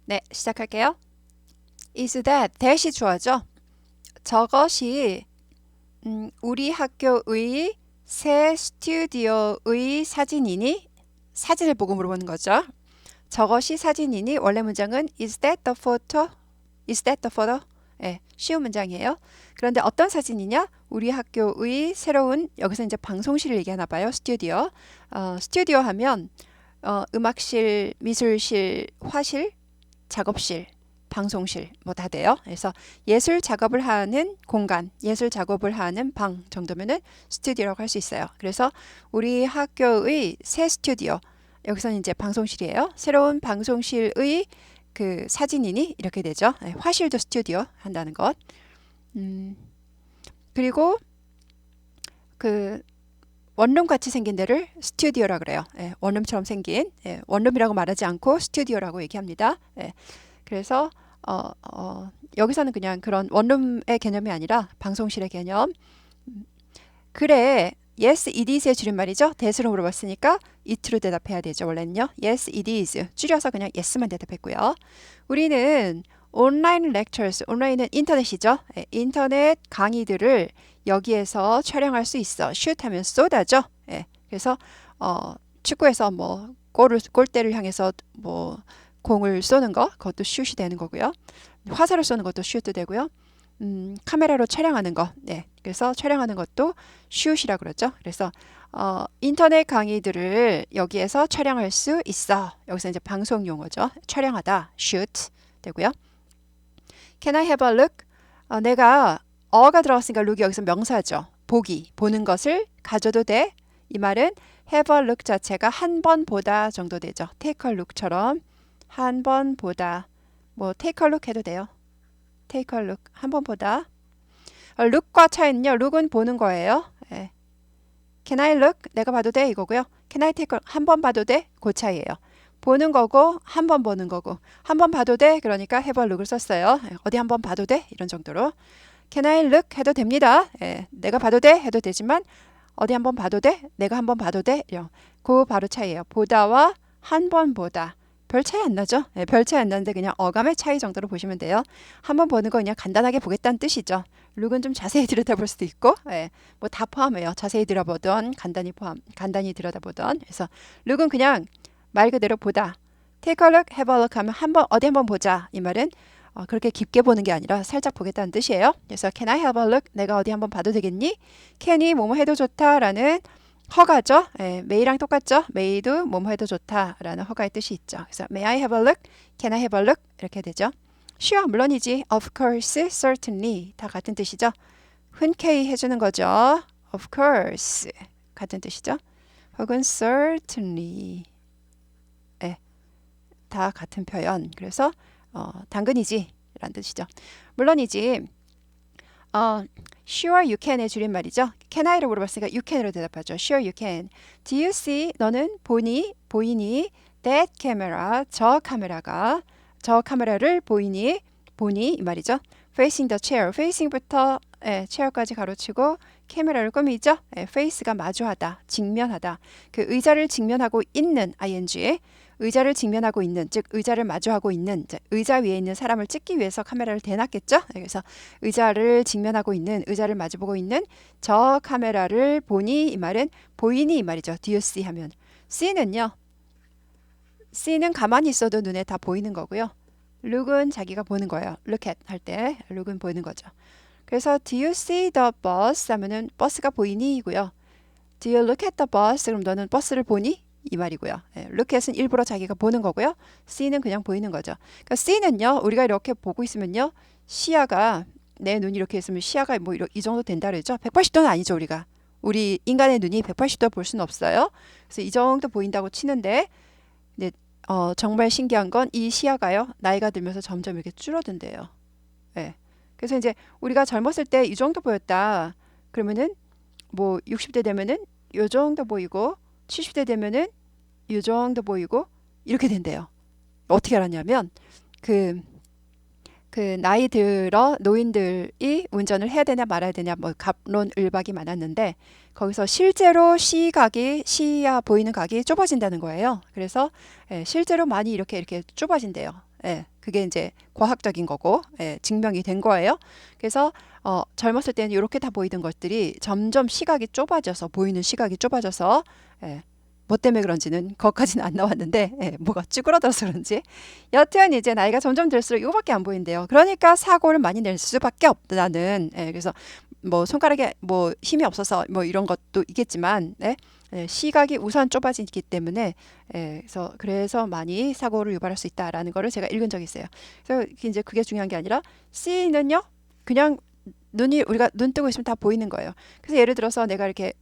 네, 시작할게요. Is that that이 주어죠. 저것이 우리 학교의 새 스튜디오의 사진이니? 사진을 보고 물어보는 거죠. 저것이 사진이니? 원래 문장은 Is that the photo? Is that the photo? 예, 쉬운 문장이에요. 그런데 어떤 사진이냐? 우리 학교의 새로운 여기서 이제 방송실을 얘기하나 봐요. 스튜디오. 스튜디오 하면 음악실, 미술실, 화실, 작업실, 방송실 뭐 다 돼요. 그래서 예술 작업을 하는 공간, 예술 작업을 하는 방 정도면은 스튜디오라고 할 수 있어요. 그래서 우리 학교의 새 스튜디오, 여기서는 이제 방송실이에요. 새로운 방송실의 그 사진이니 이렇게 되죠. 네, 화실도 스튜디오 한다는 것. 그리고 그 원룸 같이 생긴 데를 스튜디오라 그래요. 예, 원룸처럼 생긴 원룸이라고 말하지 않고 스튜디오라고 얘기합니다. 그래서 여기서는 그냥 그런 원룸의 개념이 아니라 방송실의 개념. 그래, yes, it is의 줄임말이죠. that으로 물어봤으니까 it로 대답해야 되죠. 원래는요. yes, it is. 줄여서 그냥 yes만 대답했고요. 우리는 온라인 lectures, 온라인은 인터넷이죠. 인터넷 강의들을 여기에서 촬영할 수 있어. shoot 하면 쏘다죠. 그래서 축구에서 뭐 골대를 향해서 뭐 공을 쏘는 거, 그것도 슛이 되는 거고요. 화살을 쏘는 것도 슛도 되고요. 카메라로 촬영하는 거, 그래서 촬영하는 것도 슛이라고 그러죠. 그래서 인터넷 강의들을 여기에서 촬영할 수 있어. 여기서 이제 방송 용어죠. 촬영하다, shoot 되고요. Can I have a look? 내가 어가 들어갔으니까 look이 여기서 명사죠. 보기, 보는 것을 가져도 돼. 이 말은 have a look 자체가 한 번 보다 정도 되죠. take a look처럼 한 번 보다. 뭐 take a look 해도 돼요. take a look 한 번 보다. look과 차이는요. look은 보는 거예요. Can I look? 내가 봐도 돼 이거고요. Can I take a look? 한 번 봐도 돼? 그 차이예요. 보는 거고 한 번 보는 거고 한 번 봐도 돼? 그러니까 have a look을 썼어요. 어디 한 번 봐도 돼? 이런 정도로 Can I look? 해도 됩니다. 내가 봐도 돼? 해도 되지만 어디 한 번 봐도 돼? 내가 한 번 봐도 돼? 그 바로 차이예요. 보다와 한 번 보다. 별 차이 안 나죠? 별 차이 안 나는데 그냥 어감의 차이 정도로 보시면 돼요. 한 번 보는 거 그냥 간단하게 보겠다는 뜻이죠. 룩은 좀 자세히 들여다볼 수도 있고, 뭐 다 포함해요. 자세히 들여다보던, 간단히 들여다보던. 그래서 룩은 그냥 말 그대로 보다. Take a look, have a look 하면 어디 한번 보자. 이 말은 그렇게 깊게 보는 게 아니라 살짝 보겠다는 뜻이에요. 그래서 Can I have a look? 내가 어디 한번 봐도 되겠니? Can이 뭐뭐 해도 좋다라는 허가죠. may랑 똑같죠. may도 뭐뭐 해도 좋다라는 허가의 뜻이 있죠. 그래서 may I have a look? Can I have a look? 이렇게 되죠. sure, 물론이지. of course, certainly 다 같은 뜻이죠. 흔쾌히 해주는 거죠. of course 같은 뜻이죠. 혹은 certainly 다 같은 표현. 그래서 당근이지 라는 뜻이죠. 물론이지. Sure you can의 줄임말이죠. Can I로 물어봤으니까 you can으로 대답하죠. Sure you can. Do you see? 너는 보이니? That camera, 저 카메라를 보니 이 말이죠. Facing the chair, facing부터 chair까지 가로치고 카메라를 꾸미죠. face가 마주하다, 직면하다. 그 의자를 직면하고 있는 ing. 의자를 직면하고 있는, 즉 의자를 마주하고 있는, 의자 위에 있는 사람을 찍기 위해서 카메라를 대놨겠죠. 그래서 의자를 직면하고 있는, 의자를 마주보고 있는 저 카메라를 보니 이 말은 보이니 이 말이죠. Do you see 하면 see는요. see는 가만히 있어도 눈에 다 보이는 거고요. look은 자기가 보는 거예요. look at 할 때 look은 보이는 거죠. 그래서 do you see the bus 하면은 버스가 보이니 이고요. Do you look at the bus? 그럼 너는 버스를 보니? 이 말이고요. look at은 일부러 자기가 보는 거고요. see는 그냥 보이는 거죠. 그러니까 see는요. 우리가 이렇게 보고 있으면요. 시야가 내 눈이 이렇게 있으면 시야가 뭐 이 정도 된다 그러죠. 180도는 아니죠, 우리가. 우리 인간의 눈이 180도 볼 수는 없어요. 그래서 이 정도 보인다고 치는데 근데 정말 신기한 건 이 시야가요. 나이가 들면서 점점 이렇게 줄어든대요. 그래서 이제 우리가 젊었을 때 이 정도 보였다. 그러면은 뭐 60대 되면은 요 정도 보이고 70대 되면은 요 정도 보이고 이렇게 된대요. 어떻게 알았냐면 그 나이 들어 노인들이 운전을 해야 되냐 말아야 되냐 뭐 갑론을박이 많았는데 거기서 실제로 시야 보이는 각이 좁아진다는 거예요. 그래서 실제로 많이 이렇게 좁아진대요. 예, 그게 이제 과학적인 거고, 예, 증명이 된 거예요. 그래서 젊었을 때는 이렇게 다 보이던 것들이 점점 시각이 좁아져서 보이는 시각이 좁아져서 예, 뭐 때문에 그런지는 거기까지는 안 나왔는데 예, 뭐가 찌그러들어서 그런지 여튼 이제 나이가 점점 들수록 이거밖에 안 보인대요. 그러니까 사고를 많이 낼 수밖에 없다는 예, 그래서 뭐 손가락에 뭐 힘이 없어서 뭐 이런 것도 있겠지만 네? 예, 시각이 우선 좁아지기 때문에 예, 그래서 많이 사고를 유발할 수 있다라는 거를 제가 읽은 적이 있어요. 그래서 이제 그게 중요한 게 아니라 C는요 그냥 눈이 우리가 눈 뜨고 있으면 다 보이는 거예요. 그래서 예를 들어서 내가 이렇게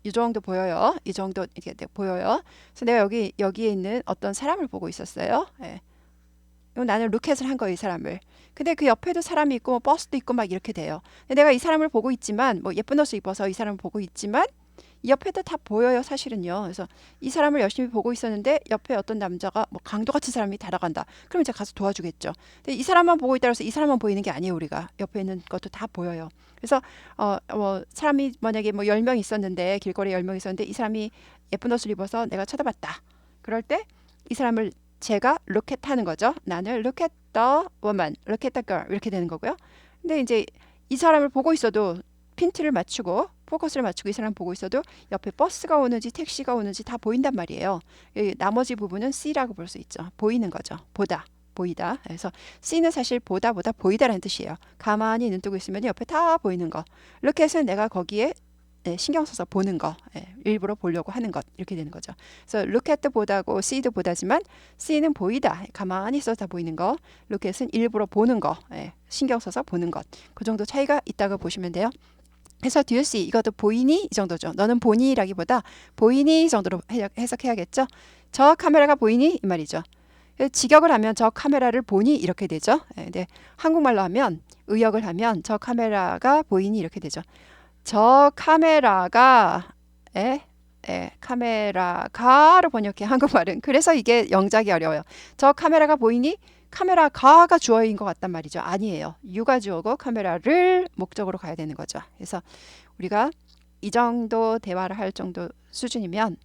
이 정도 보여요. 이 정도 이렇게 보여요. 그래서 내가 여기에 있는 어떤 사람을 보고 있었어요. 예. 나는 루켓을 한 거예요, 이 사람을. 근데 그 옆에도 사람이 있고 뭐 버스도 있고 막 이렇게 돼요. 근데 내가 이 사람을 보고 있지만 뭐 예쁜 옷을 입어서 이 사람을 보고 있지만 이 옆에도 다 보여요, 사실은요. 그래서 이 사람을 열심히 보고 있었는데 옆에 어떤 남자가 뭐 강도 같은 사람이 다가간다. 그러면 제가 가서 도와주겠죠. 근데 이 사람만 보고 있다 그래서 이 사람만 보이는 게 아니에요, 우리가. 옆에 있는 것도 다 보여요. 그래서 사람이 만약에 뭐 10명 있었는데 길거리에 10명 있었는데 이 사람이 예쁜 옷을 입어서 내가 쳐다봤다. 그럴 때 이 사람을 제가 look at 하는 거죠. 나는 look at the woman, look at the girl 이렇게 되는 거고요. 근데 이제 이 사람을 보고 있어도 핀트를 맞추고 포커스를 맞추고 이 사람 보고 있어도 옆에 버스가 오는지 택시가 오는지 다 보인단 말이에요. 나머지 부분은 C라고 볼 수 있죠. 보이는 거죠. 보다. 보이다. 그래서 C는 사실 보다 보이다라는 뜻이에요. 가만히 눈 뜨고 있으면 옆에 다 보이는 거. look at은 내가 거기에 신경 써서 보는 거, 일부러 보려고 하는 것 이렇게 되는 거죠. 그래서 look at 보다고 see도 보다지만 C는 보이다, 가만히 있어서 다 보이는 거, look at은 일부러 보는 거, 신경 써서 보는 것. 그 정도 차이가 있다고 보시면 돼요. 그래서 do you see 이것도 보이니 이 정도죠. 너는 보니라기보다 보이니 이 정도로 해석해야겠죠. 저 카메라가 보이니 이 말이죠. 직역을 하면 저 카메라를 보니 이렇게 되죠. 근데 한국말로 하면 의역을 하면 저 카메라가 보이니 이렇게 되죠. 저 카메라가 카메라가로 번역해 한국말은. 그래서 이게 영작이 어려워요. 저 카메라가 보이니? 카메라가가 주어인 것 같단 말이죠. 아니에요. 유가 주어고 카메라를 목적으로 가야 되는 거죠. 그래서 우리가 이 정도 대화를 할 정도 수준이면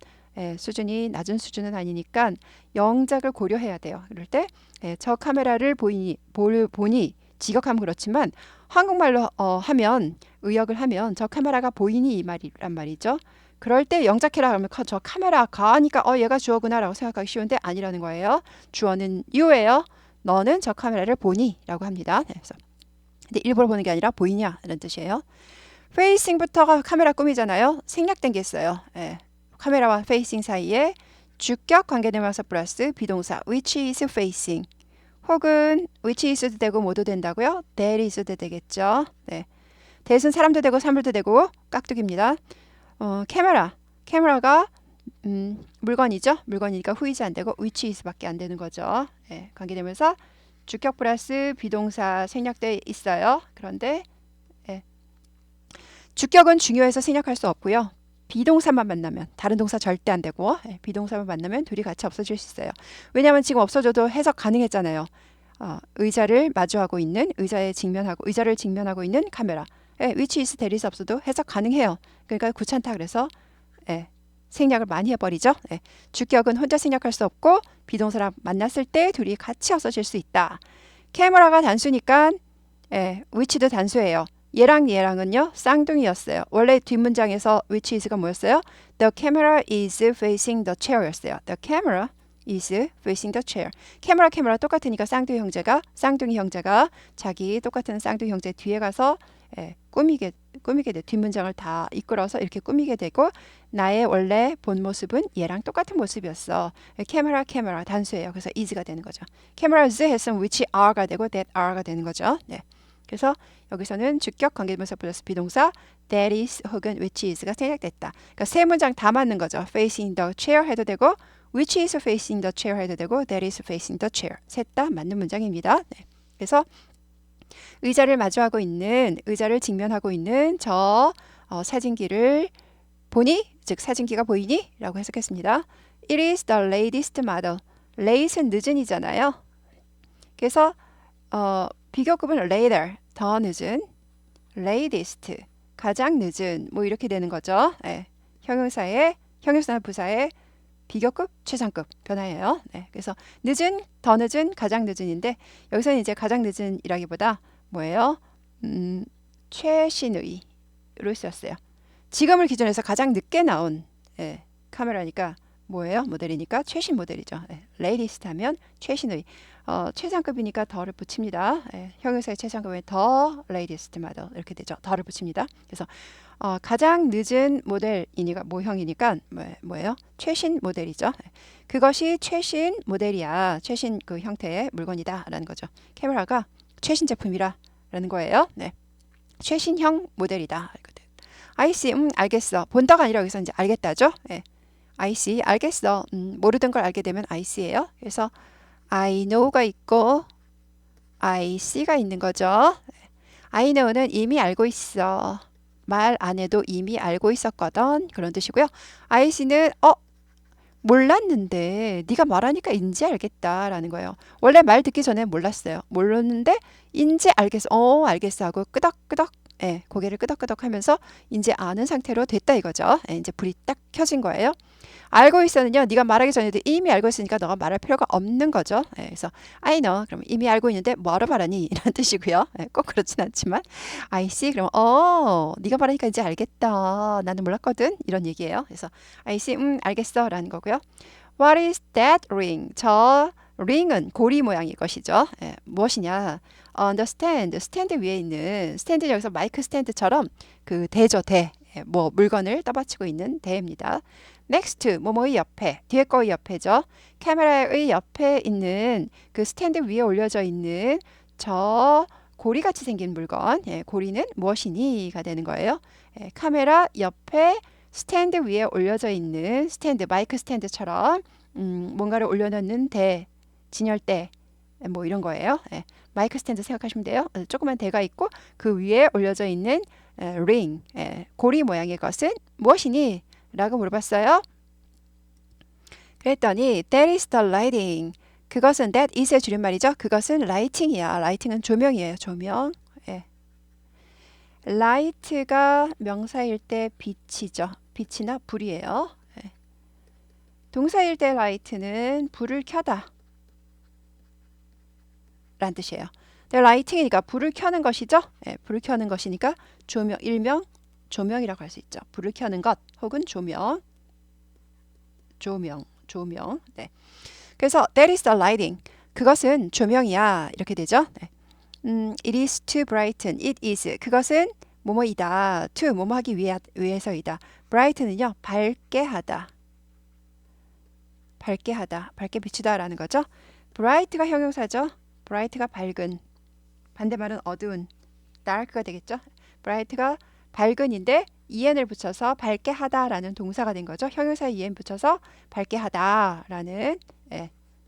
수준이 낮은 수준은 아니니까 영작을 고려해야 돼요. 그럴 때 저 카메라를 보니 직역하면 그렇지만 한국말로 하면 의역을 하면 저 카메라가 보이니 이 말이란 말이죠. 그럴 때 영작해라 하면 저 카메라가 하니까 얘가 주어구나라고 생각하기 쉬운데 아니라는 거예요. 주어는 you예요. 너는 저 카메라를 보니? 라고 합니다. 그래서 근데 일부러 보는 게 아니라 보이냐 라는 뜻이에요. 페이싱부터가 카메라 꾸미잖아요. 생략된 게 있어요. 카메라와 페이싱 사이에 주격 관계대명사 플러스 비동사 which is facing 혹은 which is도 되고 뭐도 된다고요? that is도 되겠죠. 네. that은 사람도 되고 사물도 되고 깍두기입니다. 카메라가 물건이죠. 물건이니까 who이지 안 되고 which is밖에 안 되는 거죠. 관계대명사 주격 플러스 비동사 생략돼 있어요. 그런데 주격은 중요해서 생략할 수 없고요. 비동사만 만나면 다른 동사 절대 안 되고 비동사만 만나면 둘이 같이 없어질 수 있어요. 왜냐하면 지금 없어져도 해석 가능했잖아요. 의자를 마주하고 있는 의자를 직면하고 있는 카메라. which is there is 없어도 해석 가능해요. 그러니까 귀찮다 그래서 생략을 많이 해버리죠. 주격은 혼자 생략할 수 없고 비동사랑 만났을 때 둘이 같이 없어질 수 있다. 캐머라가 단수니까 which도 단수예요. 얘랑은요 쌍둥이였어요. 원래 뒷문장에서 which is가 뭐였어요? The camera is facing the chair였어요. The camera is facing the chair. 캐머라 똑같으니까 쌍둥이 형제가 자기 똑같은 쌍둥이 형제 뒤에 가서 꾸미게 돼. 뒷문장을 다 이끌어서 이렇게 꾸미게 되고 나의 원래 본 모습은 얘랑 똑같은 모습이었어. 캐머라 단수예요. 그래서 is가 되는 거죠. cameras 했으면 which are가 되고 that are가 되는 거죠. 네. 그래서 여기서는 주격 관계대명사 플러스 비동사 that is 혹은 which is가 생략됐다. 그러니까 세 문장 다 맞는 거죠. facing the chair 해도 되고 which is facing the chair 해도 되고 that is facing the chair. 셋 다 맞는 문장입니다. 네. 그래서 의자를 직면하고 있는 저 사진기를 보니? 즉 사진기가 보이니? 라고 해석했습니다. It is the latest model. late은 늦은이잖아요. 그래서 비교급은 later, 더 늦은, latest, 가장 늦은 뭐 이렇게 되는 거죠. 형용사나 부사에 비교급, 최상급 변화예요. 네, 그래서 늦은, 더 늦은, 가장 늦은인데 여기서는 이제 가장 늦은이라기보다 뭐예요? 최신의로 쓰였어요. 지금을 기준해서 가장 늦게 나온 예, 카메라니까 뭐예요? 모델이니까 최신 모델이죠. 예, 레이디스트 하면 최신의. 최상급이니까 더를 붙입니다. 예, 형용사의 최상급에 더 레이디스트 모델 이렇게 되죠. 더를 붙입니다. 그래서 가장 늦은 모델이니까 모형이니까 뭐예요? 최신 모델이죠. 예, 그것이 최신 모델이야. 최신 그 형태의 물건이다라는 거죠. 카메라가 최신 제품이라는 거예요. 네. 최신형 모델이다. I see, 알겠어. 본다가 아니라 여기서 이제 알겠다죠. 예. I see, 알겠어. 모르던 걸 알게 되면 I see예요. 그래서 I know가 있고 I see가 있는 거죠. I know는 이미 알고 있어. 말 안 해도 이미 알고 있었거든. 그런 뜻이고요. I see는 몰랐는데 네가 말하니까 인제 알겠다라는 거예요. 원래 말 듣기 전에 몰랐어요. 몰랐는데 인제 알겠어. 알겠어 하고 끄덕끄덕 고개를 끄덕끄덕 하면서 이제 아는 상태로 됐다 이거죠. 이제 불이 딱 켜진 거예요. 알고 있었는요. 네가 말하기 전에도 이미 알고 있으니까 너가 말할 필요가 없는 거죠. 그래서 I know 그럼 이미 알고 있는데 뭐하러 말하니 이런 뜻이고요. 꼭 그렇진 않지만 I see 그럼 네가 말하니까 이제 알겠다. 나는 몰랐거든 이런 얘기예요. 그래서 I see 알겠어 라는 거고요. What is that ring? 저 ring은 고리 모양의 것이죠. 무엇이냐? understand, 스탠드 위에 있는 스탠드 여기서 마이크 스탠드처럼 그 대죠 대. 뭐 물건을 떠받치고 있는 대입니다. next 뭐뭐의 옆에 뒤에 거의 옆에죠. 카메라의 옆에 있는 그 스탠드 위에 올려져 있는 저 고리같이 생긴 물건 고리는 무엇이니가 되는 거예요. 카메라 옆에 스탠드 위에 올려져 있는 스탠드 마이크 스탠드처럼 뭔가를 올려놓는 대 진열대 뭐 이런 거예요. 마이크 스탠드 생각하시면 돼요. 조그만 대가 있고 그 위에 올려져 있는 ring, 고리 모양의 것은 무엇이니? 라고 물어봤어요. 그랬더니 that is the lighting. 그것은 that is의 줄임말이죠. 그것은 lighting이야. lighting은 조명이에요. 조명. light가 명사일 때 빛이죠. 빛이나 불이에요. 동사일 때 light는 불을 켜다 라는 뜻이에요. 라이팅이니까 불을 켜는 것이죠. 불을 켜는 것이니까 조명, 일명 조명이라고 할 수 있죠. 불을 켜는 것 혹은 조명. 네. 그래서 that is the lighting. 그것은 조명이야. 이렇게 되죠. It is to brighten. It is. 그것은 뭐뭐이다. to 뭐뭐 하기 위해서이다. bright는요. 밝게 하다. 밝게 비추다 라는 거죠. bright가 형용사죠. bright가 밝은. 반대말은 어두운, dark가 되겠죠. bright가 밝은인데 en을 붙여서 밝게 하다라는 동사가 된 거죠. 형용사에 en 붙여서 밝게 하다라는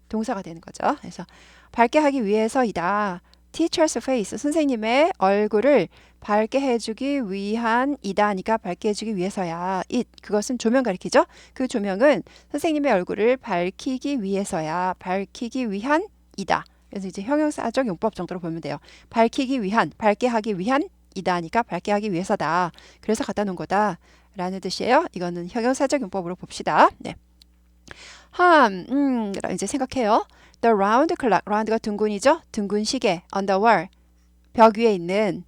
동사가 되는 거죠. 그래서 밝게 하기 위해서이다. teacher's face, 선생님의 얼굴을 밝게 해주기 위한 이다 하니까 밝게 해주기 위해서야. it, 그것은 조명 가리키죠. 그 조명은 선생님의 얼굴을 밝히기 위해서야. 밝히기 위한 이다. 그래서 이제 형용사적 용법 정도로 보면 돼요. 밝히기 위한, 밝게 하기 위한 이다 하니까 밝게 하기 위해서다. 그래서 갖다 놓은 거다 라는 뜻이에요. 이거는 형용사적 용법으로 봅시다. 네. 그럼 이제 생각해요. The round clock, round가 둥근이죠. 둥근 시계, on the wall, 벽 위에 있는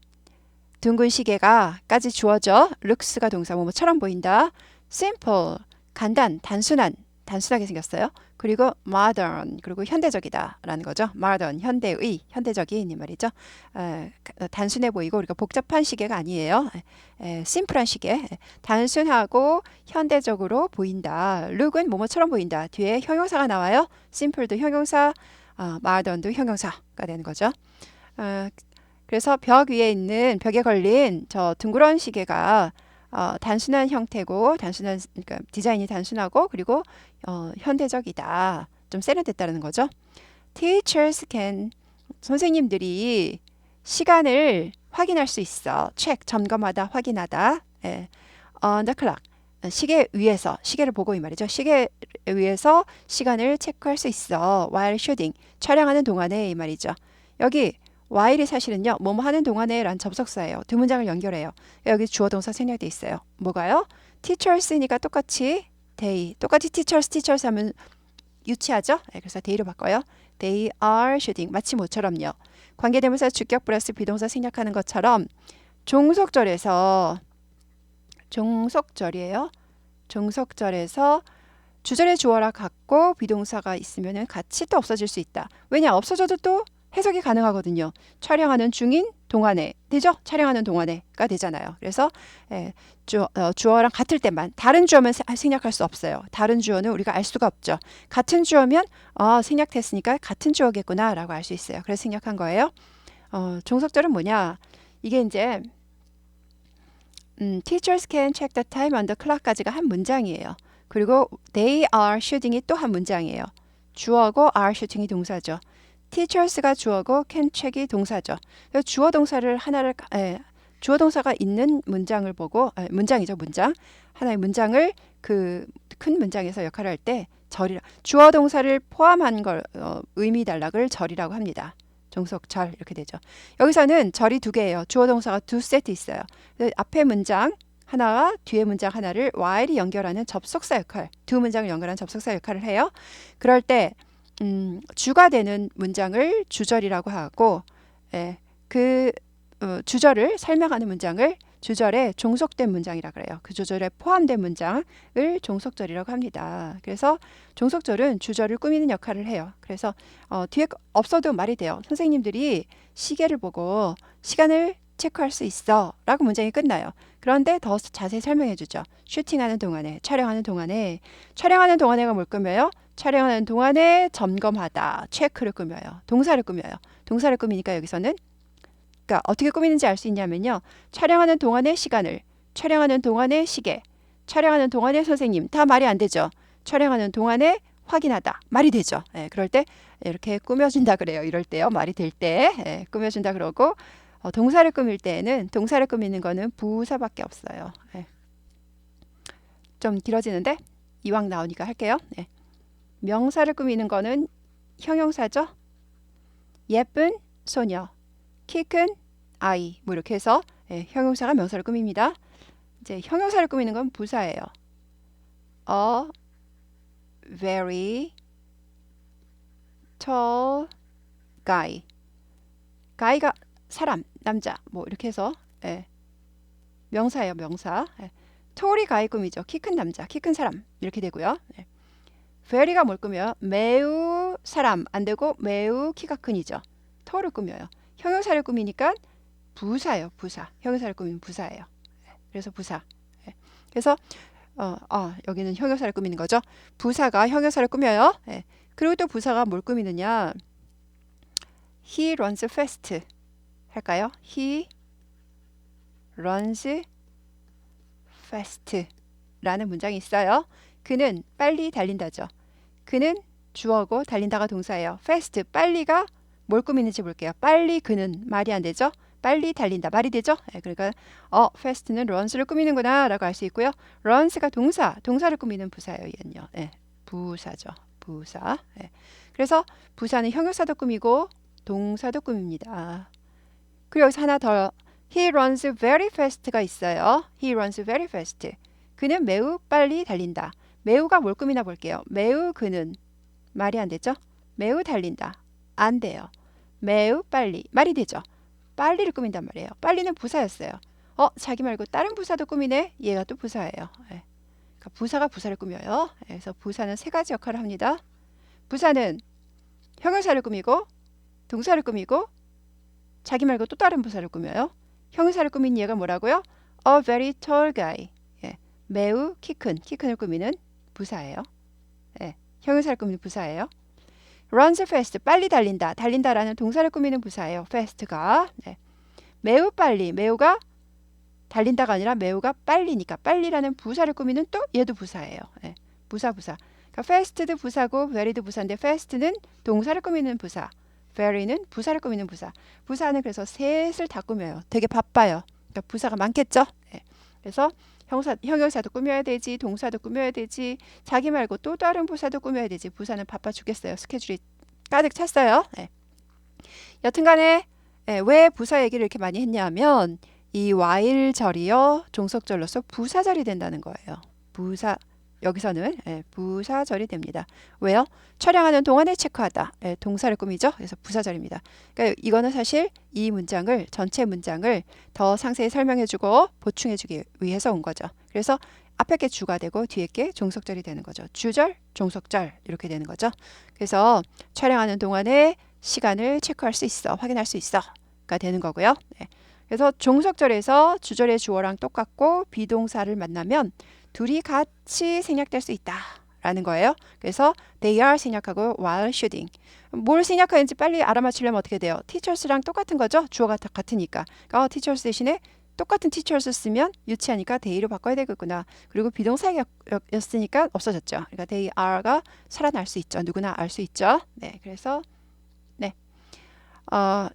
둥근 시계가 까지 주어져. looks가 동사 뭐뭐처럼 보인다. simple, 간단, 단순하게 생겼어요. 그리고 modern, 그리고 현대적이다 라는 거죠. modern, 현대의, 현대적인 이 말이죠. 단순해 보이고 우리가 복잡한 시계가 아니에요. 심플한 시계. 단순하고 현대적으로 보인다. look은 뭐뭐처럼 보인다. 뒤에 형용사가 나와요. simple도 형용사, modern도 형용사가 되는 거죠. 그래서 벽 위에 있는 벽에 걸린 저 둥그런 시계가 단순한 형태고 그러니까 디자인이 단순하고 그리고 현대적이다. 좀 세련됐다는 거죠. Teachers can, 선생님들이 시간을 확인할 수 있어. check, 점검하다, 확인하다. on the clock, 시계 위에서, 시계를 보고 이 말이죠. 시계 위에서 시간을 체크할 수 있어. while shooting, 촬영하는 동안에 이 말이죠. 여기 while이 사실은요. 뭐뭐 하는 동안에 란 접속사예요. 두 문장을 연결해요. 여기 주어 동사 생략돼 있어요. 뭐가요? teachers니까 똑같이 they. 똑같이 teachers 하면 유치하죠? 네, 그래서 they로 바꿔요. They are shooting. 마치 뭐처럼요. 관계대명사 주격 플러스 비동사 생략하는 것처럼 종속절에서 주절의 주어라 같고 비동사가 있으면 같이 또 없어질 수 있다. 왜냐? 없어져도 또 해석이 가능하거든요. 촬영하는 중인 동안에 되죠? 촬영하는 동안에가 되잖아요. 그래서 주어랑 같을 때만 다른 주어면 생략할 수 없어요. 다른 주어는 우리가 알 수가 없죠. 같은 주어면 생략됐으니까 같은 주어겠구나 라고 알 수 있어요. 그래서 생략한 거예요. 종속절은 뭐냐? 이게 이제 Teachers can check the time on the clock까지가 한 문장이에요. 그리고 they are shooting이 또 한 문장이에요. 주어고 are shooting이 동사죠. teachers가 주어고 can check이 동사죠. 주어 동사를 주어 동사가 있는 문장을 보고 문장이죠, 문장. 하나의 문장을 그 큰 문장에서 역할을 할 때 절이라 주어 동사를 포함한 걸 의미 단락을 절이라고 합니다. 종속절 이렇게 되죠. 여기서는 절이 두 개예요. 주어 동사가 두 세트 있어요. 앞에 문장 하나와 뒤에 문장 하나를 while이 연결하는 접속사 역할, 두 문장을 연결하는 접속사 역할을 해요. 그럴 때 주가 되는 문장을 주절이라고 하고 주절을 설명하는 문장을 주절에 종속된 문장이라 그래요. 그 주절에 포함된 문장을 종속절이라고 합니다. 그래서 종속절은 주절을 꾸미는 역할을 해요. 그래서 뒤에 없어도 말이 돼요. 선생님들이 시계를 보고 시간을 체크할 수 있어 라고 문장이 끝나요. 그런데 더 자세히 설명해 주죠. 슈팅하는 동안에, 촬영하는 동안에가 뭘 꾸며요? 촬영하는 동안에 점검하다, 체크를 꾸며요. 동사를 꾸며요. 동사를 꾸미니까 여기서는 그러니까 어떻게 꾸미는지 알 수 있냐면요. 촬영하는 동안의 시간을, 촬영하는 동안의 시계, 촬영하는 동안의 선생님 다 말이 안 되죠. 촬영하는 동안에 확인하다 말이 되죠. 그럴 때 이렇게 꾸며준다 그래요. 이럴 때요. 말이 될 때 꾸며준다 그러고 동사를 꾸밀 때에는 동사를 꾸미는 거는 부사밖에 없어요. 좀 길어지는데 이왕 나오니까 할게요. 명사를 꾸미는 거는 형용사죠. 예쁜 소녀, 키 큰 아이 뭐 이렇게 해서 형용사가 명사를 꾸밉니다. 이제 형용사를 꾸미는 건 부사예요. A very tall guy. guy가 사람, 남자 뭐 이렇게 해서 명사예요. 명사. tall이 guy 꾸미죠. 키 큰 남자, 키 큰 사람 이렇게 되고요. very가 뭘 꾸며요? 매우 사람 안 되고 매우 키가 큰이죠. tall을 꾸며요. 형용사를 꾸미니까 부사예요. 부사. 형용사를 꾸미면 부사예요. 그래서 부사. 그래서 여기는 형용사를 꾸미는 거죠. 부사가 형용사를 꾸며요. 그리고 또 부사가 뭘 꾸미느냐? He runs fast. 할까요? He runs fast 라는 문장이 있어요. 그는 빨리 달린다죠. 그는 주어고 달린다가 동사예요. fast, 빨리가 뭘 꾸미는지 볼게요. 빨리 그는 말이 안 되죠. 빨리 달린다 말이 되죠. 그러니까 fast는 runs를 꾸미는구나 라고 알 수 있고요. runs가 동사를 꾸미는 부사예요. 얘는요. 부사죠. 부사. 그래서 부사는 형용사도 꾸미고 동사도 꾸밉니다. 그리고 여기서 하나 더 He runs very fast가 있어요. He runs very fast. 그는 매우 빨리 달린다. 매우가 뭘 꾸미나 볼게요. 매우 그는 말이 안 되죠. 매우 달린다. 안 돼요. 매우 빨리 말이 되죠. 빨리를 꾸민단 말이에요. 빨리는 부사였어요. 자기 말고 다른 부사도 꾸미네. 얘가 또 부사예요. 그러니까 부사가 부사를 꾸며요. 그래서 부사는 세 가지 역할을 합니다. 부사는 형용사를 꾸미고 동사를 꾸미고 자기 말고 또 다른 부사를 꾸며요. 형용사를 꾸민 얘가 뭐라고요? A very tall guy. 매우 키 큰을 꾸미는 부사예요. 형용사를 꾸미는 부사예요. runs fast, 빨리 달린다라는 동사를 꾸미는 부사예요. fast가. 매우 빨리, 매우가 달린다가 아니라 매우가 빨리니까 빨리라는 부사를 꾸미는 또 얘도 부사예요. 부사. 그러니까 fast도 부사고 very도 부사인데 fast는 동사를 꾸미는 부사, very는 부사를 꾸미는 부사. 부사는 그래서 셋을 다 꾸며요. 되게 바빠요. 그러니까 부사가 많겠죠. 그래서 형용사도 꾸며야 되지, 동사도 꾸며야 되지, 자기 말고 또 다른 부사도 꾸며야 되지. 부사는 바빠 죽겠어요. 스케줄이 가득 찼어요. 여튼간에 왜 부사 얘기를 이렇게 많이 했냐면 이 while절이요 종속절로서 부사절이 된다는 거예요. 부사 여기서는 부사절이 됩니다. 왜요? 촬영하는 동안에 체크하다. 동사를 꾸미죠. 그래서 부사절입니다. 그러니까 이거는 사실 이 문장을 전체 문장을 더 상세히 설명해주고 보충해주기 위해서 온 거죠. 그래서 앞에 게 주가 되고 뒤에 게 종속절이 되는 거죠. 주절, 종속절 이렇게 되는 거죠. 그래서 촬영하는 동안에 시간을 체크할 수 있어, 확인할 수 있어가 되는 거고요. 네. 그래서 종속절에서 주절의 주어랑 똑같고 비동사를 만나면 둘이 같이 생략될 수 있다라는 거예요. 그래서 they are 생략하고 while shooting. 뭘 생략하는지 빨리 알아맞히려면 어떻게 돼요? teachers랑 똑같은 거죠. 주어가 다 같으니까. 그러니까 teachers 대신에 똑같은 teachers 쓰면 유치하니까 they로 바꿔야 되겠구나. 그리고 비동사였으니까 없어졌죠. 그러니까 they are가 살아날 수 있죠. 누구나 알 수 있죠. 네, 그래서 네,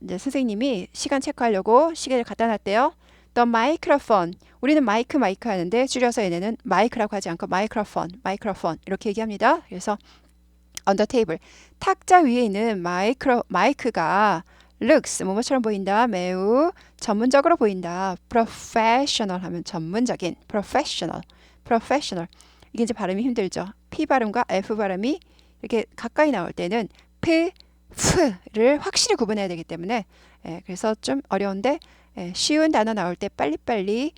이제 선생님이 시간 체크하려고 시계를 갖다 놨대요. The microphone. 우리는 마이크 하는데 줄여서 얘네는 마이크라고 하지 않고 microphone 이렇게 얘기합니다. 그래서 on the table. 탁자 위에 있는 마이크가 looks 뭐뭐처럼 보인다. 매우 전문적으로 보인다. professional 하면 전문적인 professional. 이게 이제 발음이 힘들죠. P 발음과 F 발음이 이렇게 가까이 나올 때는 F를 확실히 구분해야 되기 때문에 그래서 좀 어려운데 쉬운 단어 나올 때 빨리빨리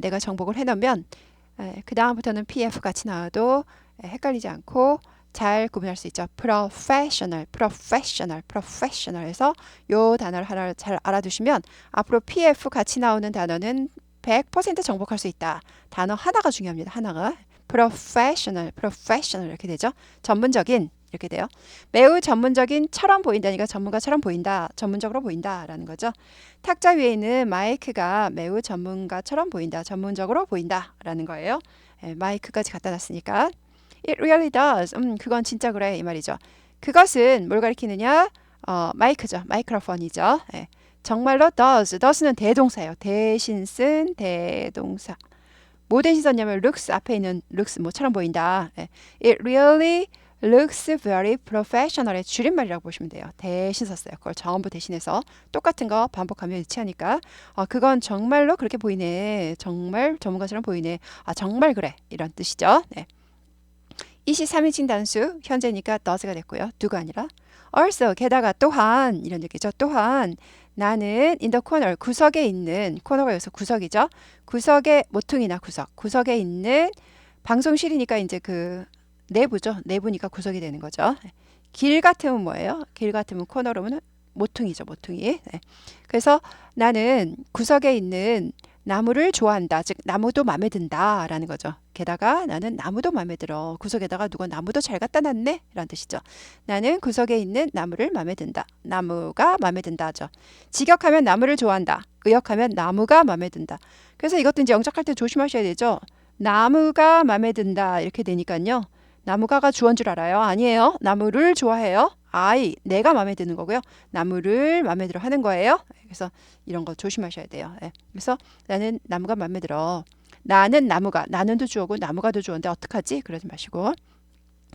내가 정복을 해놓으면 그 다음부터는 PF 같이 나와도 헷갈리지 않고 잘 구분할 수 있죠. professional 해서 요 단어를 하나 잘 알아두시면 앞으로 PF 같이 나오는 단어는 100% 정복할 수 있다. 단어 하나가 중요합니다. 하나가 professional 이렇게 되죠. 전문적인 이렇게 돼요. 매우 전문적인처럼 보인다니까 전문가처럼 보인다. 전문적으로 보인다라는 거죠. 탁자 위에 있는 마이크가 매우 전문가처럼 보인다. 전문적으로 보인다라는 거예요. 마이크까지 갖다 놨으니까 It really does. 그건 진짜 그래 이 말이죠. 그것은 뭘 가리키느냐? 마이크죠. 마이크로폰이죠. 정말로 does는 대동사예요. 대신 쓴 대동사. 뭐 대신 썼냐면 looks 앞에 있는 looks 뭐처럼 보인다. It really looks very professional의 줄임말이라고 보시면 돼요. 대신 썼어요. 그걸 전부 대신해서 똑같은 거 반복하면 일치하니까 그건 정말로 그렇게 보이네. 정말 전문가처럼 보이네. 정말 그래. 이런 뜻이죠. 네. 23인칭 단수 현재니까 does가 됐고요. do가 아니라 also 게다가 또한 이런 얘기죠. 또한 나는 in the corner 구석에 있는 코너가 여기서 구석이죠. 구석의 모퉁이나 구석에 있는 방송실이니까 이제 그 내부죠. 내부니까 구석이 되는 거죠. 길 같으면 뭐예요? 길 같으면 코너로는 모퉁이죠. 모퉁이. 그래서 나는 구석에 있는 나무를 좋아한다. 즉 나무도 마음에 든다 라는 거죠. 게다가 나는 나무도 마음에 들어. 구석에다가 누가 나무도 잘 갖다 놨네 라는 뜻이죠. 나는 구석에 있는 나무를 마음에 든다. 나무가 마음에 든다 하죠. 직역하면 나무를 좋아한다. 의역하면 나무가 마음에 든다. 그래서 이것도 이제 영작할 때 조심하셔야 되죠. 나무가 마음에 든다 이렇게 되니까요. 나무가가 주어인 줄 알아요? 아니에요. 나무를 좋아해요. 내가 마음에 드는 거고요. 나무를 마음에 들어 하는 거예요. 그래서 이런 거 조심하셔야 돼요. 그래서 나는 나무가 마음에 들어. 나는 나무가, 나는도 주어고 나무가도 주어인데 어떡하지? 그러지 마시고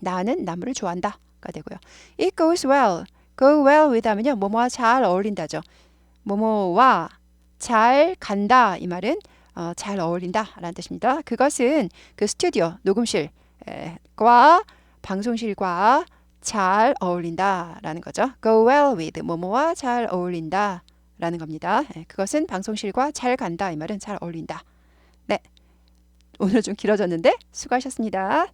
나는 나무를 좋아한다가 되고요. It goes well. go well with 하면요. 뭐뭐와 잘 어울린다죠. 뭐뭐와 잘 간다 이 말은 잘 어울린다 라는 뜻입니다. 그것은 그 스튜디오, 녹음실과 방송실과 잘 어울린다 라는 거죠. go well with 뭐뭐와 잘 어울린다 라는 겁니다. 그것은 방송실과 잘 간다 이 말은 잘 어울린다. 네, 오늘 좀 길어졌는데 수고하셨습니다.